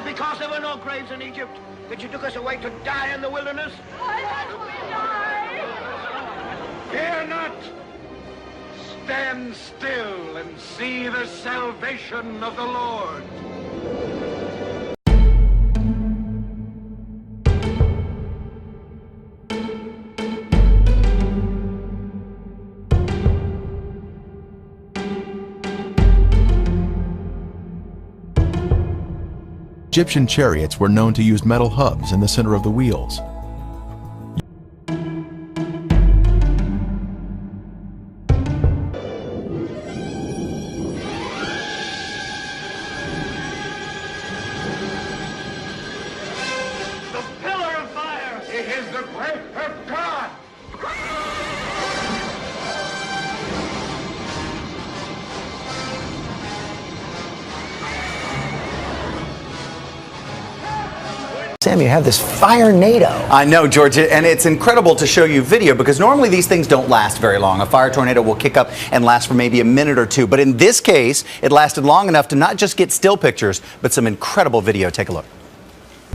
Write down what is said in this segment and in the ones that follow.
it because there were no graves in Egypt that you took us away to die in the wilderness? Why must we die? Fear not. Stand still and see the salvation of the Lord. Egyptian chariots were known to use metal hubs in the center of the wheels. The pillar of fire! It is the breath of God! Sam, you have this fire NATO. I know, George, and it's incredible to show you video because normally these things don't last very long. A fire tornado will kick up and last for maybe a minute or two. But in this case, it lasted long enough to not just get still pictures, but some incredible video. Take a look.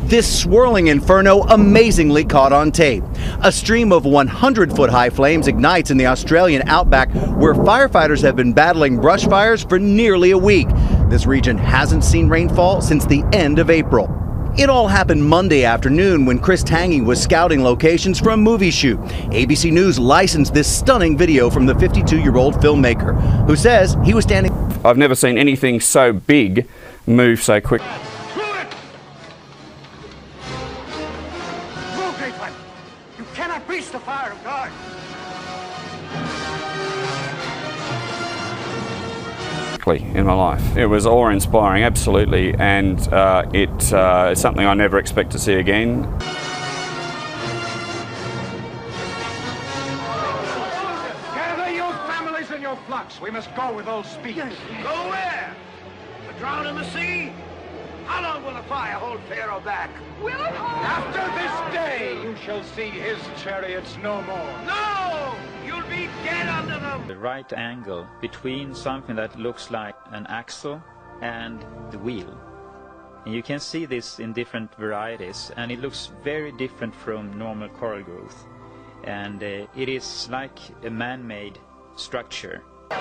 This swirling inferno amazingly caught on tape. A stream of 100-foot-high flames ignites in the Australian outback, where firefighters have been battling brush fires for nearly a week. This region hasn't seen rainfall since the end of April. It all happened Monday afternoon when Chris Tangy was scouting locations for a movie shoot. ABC News licensed this stunning video from the 52-year-old filmmaker, who says he was standing... I've never seen anything so big move so quick. Move, great one! You cannot reach the fire of God! In my life. It was awe-inspiring, absolutely, and it's something I never expect to see again. Gather your families and your flocks. We must go with all speed. Go where? To drown in the sea? How long will the fire hold Pharaoh back? Will it hold? After this day, you shall see his chariots no more. No! You'll be dead under them! The right angle between something that looks like an axle and the wheel. And you can see this in different varieties, and it looks very different from normal coral growth. And it is like a man-made structure. The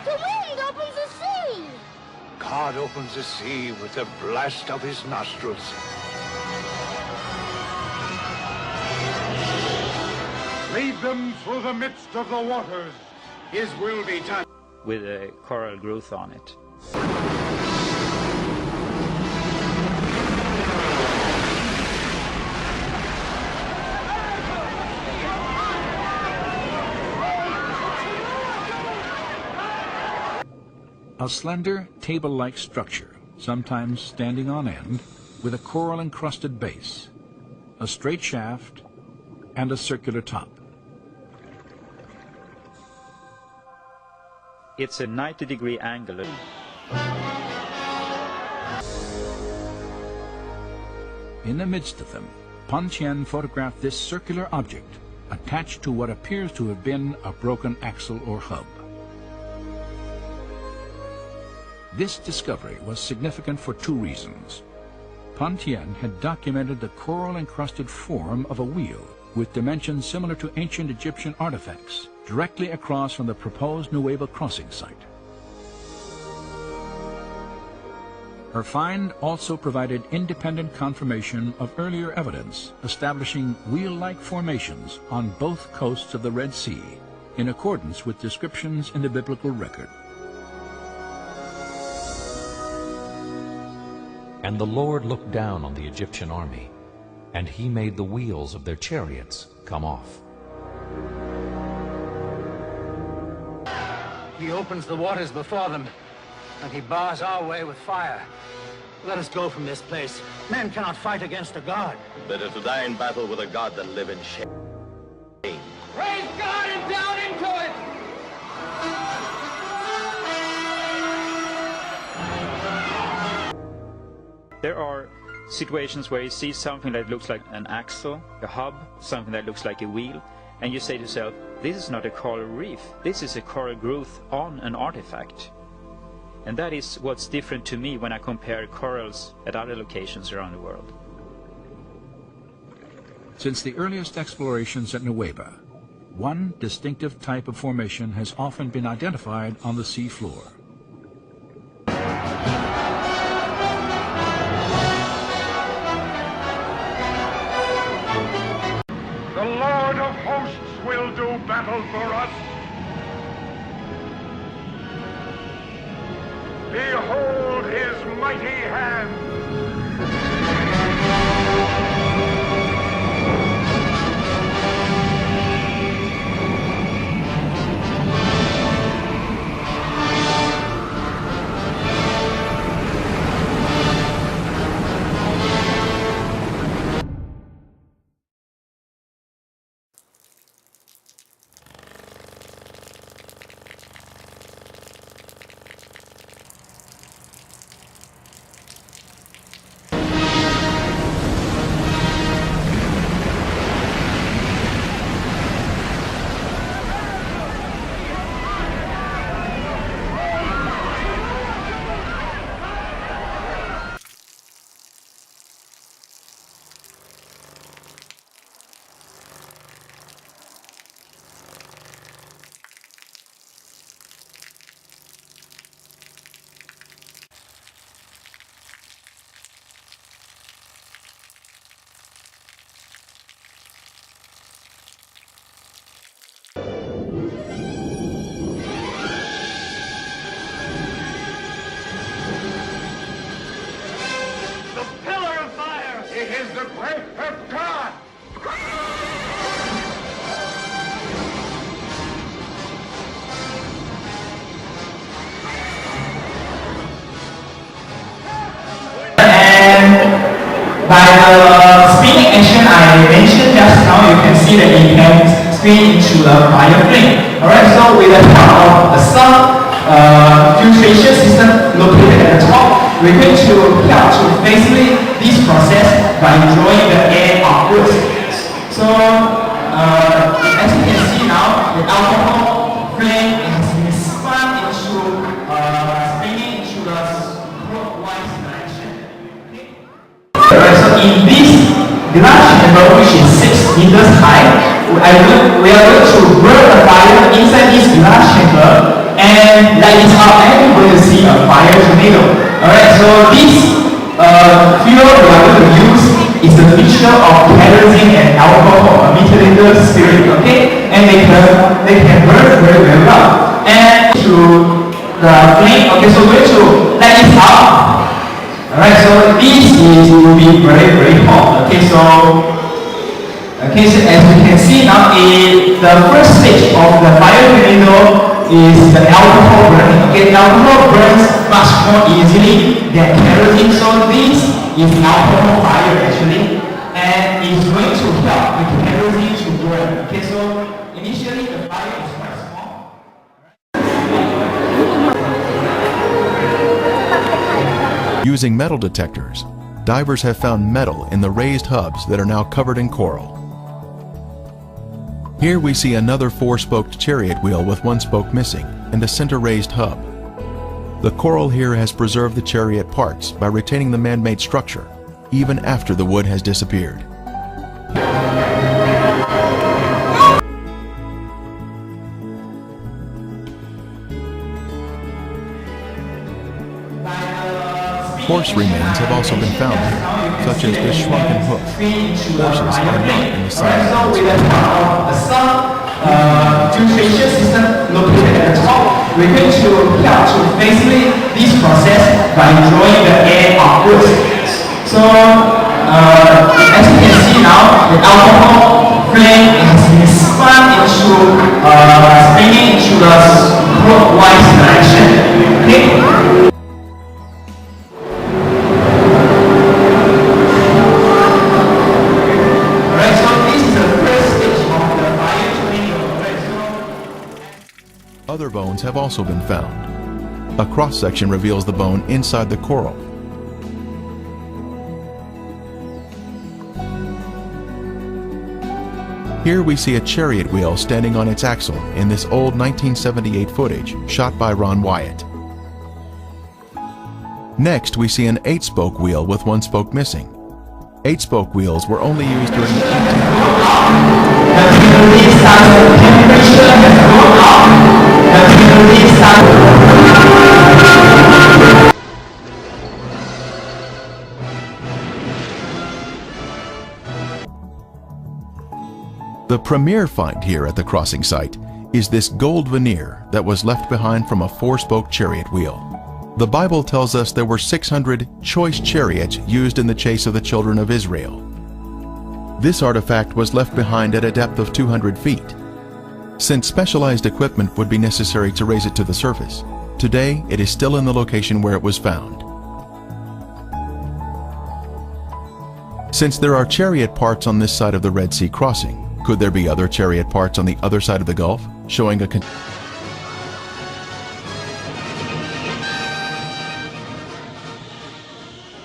wind opens the sea! God opens the sea with the blast of his nostrils. Lead them through the midst of the waters. His will be done. With a coral growth on it. A slender, table-like structure, sometimes standing on end, with a coral-encrusted base, a straight shaft, and a circular top. It's a 90-degree angle. In the midst of them, Pan Tien photographed this circular object attached to what appears to have been a broken axle or hub. This discovery was significant for two reasons. Pan Tien had documented the coral-encrusted form of a wheel with dimensions similar to ancient Egyptian artifacts, directly across from the proposed Nueva crossing site. Her find also provided independent confirmation of earlier evidence establishing wheel-like formations on both coasts of the Red Sea, in accordance with descriptions in the biblical record. And the Lord looked down on the Egyptian army, and he made the wheels of their chariots come off. He opens the waters before them, and he bars our way with fire. Let us go from this place. Men cannot fight against a god. Better to die in battle with a god than live in shame. Praise God and down into it! There are situations where you see something that looks like an axle, a hub, something that looks like a wheel, and you say to yourself, this is not a coral reef, this is a coral growth on an artifact. And that is what's different to me when I compare corals at other locations around the world. Since the earliest explorations at Nueva, one distinctive type of formation has often been identified on the sea floor. The Lord of Hosts will do battle for us. Behold his mighty hand. The grace of God! And by the spinning action I mentioned just now, you can see that it can spin into the fire flame. Alright, so with the help of the sun filtration system located at the top, we're going to help to facilitate this process by drawing the air upwards. So, as you can see now, the alcohol flame has been spun into spinning into the clockwise direction. Alright, so in this glass chamber, which is 6 meters high, we are going to burn the fire inside this glass chamber, and light this up, and we're going to see a fire tornado. Alright, so this fuel we are going to use is the mixture of kerosene and alcohol, a methylated spirit, okay? And they can burn very, very well. And to the flame, okay, so we're going to light this up. Alright, so this will be very, very hot. Okay, so as you can see now, the first stage of the fire tornado is the alcohol burning. Okay, alcohol burns much more easily than kerosene, so this is alcohol fire actually, and it's going to help the kerosene to burn. Okay, so initially the fire is quite small. Using metal detectors, divers have found metal in the raised hubs that are now covered in coral. Here we see another 4-spoked chariot wheel with 1 spoke missing and a center raised hub. The coral here has preserved the chariot parts by retaining the man-made structure, even after the wood has disappeared. Horse remains have also been found here, such as this shrunken hoof. Horses are not in the same. So with the help of the sun filtration system located at the top, we're going to help to facilitate this process by drawing the air upwards. So as you can see now, the alcohol flame has been spun into spinning into the clockwise direction. Okay. Other bones have also been found. A cross-section reveals the bone inside the coral. Here we see a chariot wheel standing on its axle in this old 1978 footage shot by Ron Wyatt. Next, we see an 8-spoke wheel with 1 spoke missing. 8-spoke wheels were only used during the 18th. The premier find here at the crossing site is this gold veneer that was left behind from a 4-spoke chariot wheel. The Bible tells us there were 600 choice chariots used in the chase of the children of Israel. This artifact was left behind at a depth of 200 feet. Since specialized equipment would be necessary to raise it to the surface, today it is still in the location where it was found. Since there are chariot parts on this side of the Red Sea crossing, could there be other chariot parts on the other side of the Gulf, showing a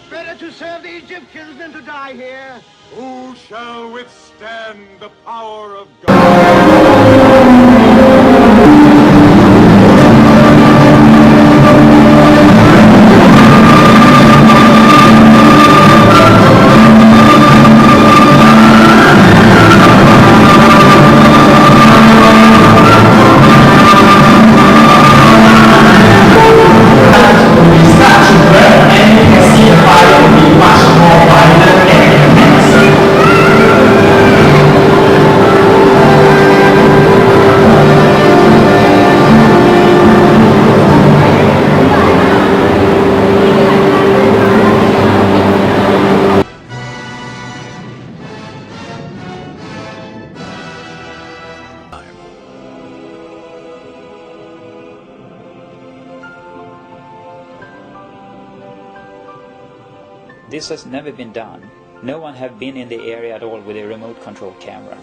Better to serve the Egyptians than to die here. Who shall withstand the power of God? This has never been done. No one have been in the area at all with a remote control camera.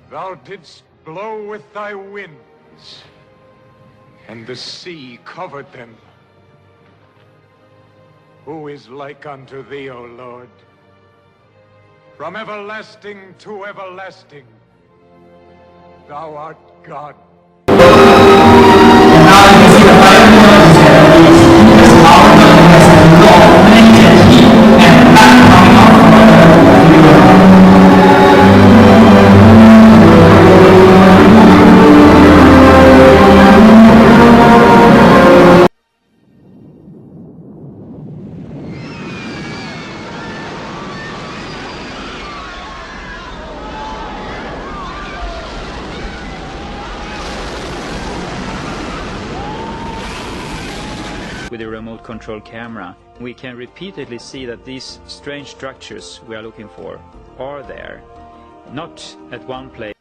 Thou didst blow with thy winds, and the sea covered them. Who is like unto thee, O Lord? From everlasting to everlasting, thou art God. With a remote control camera, we can repeatedly see that these strange structures we are looking for are there, not at one place.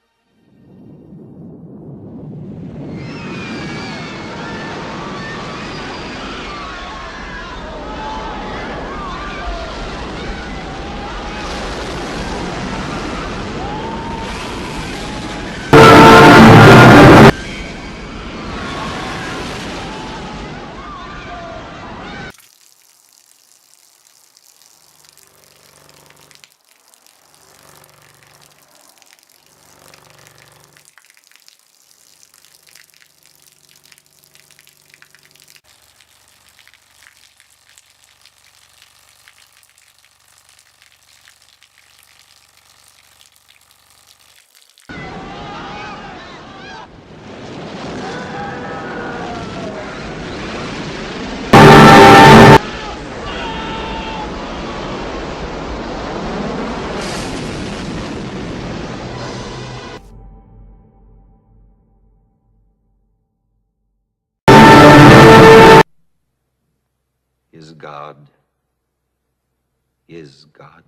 is God.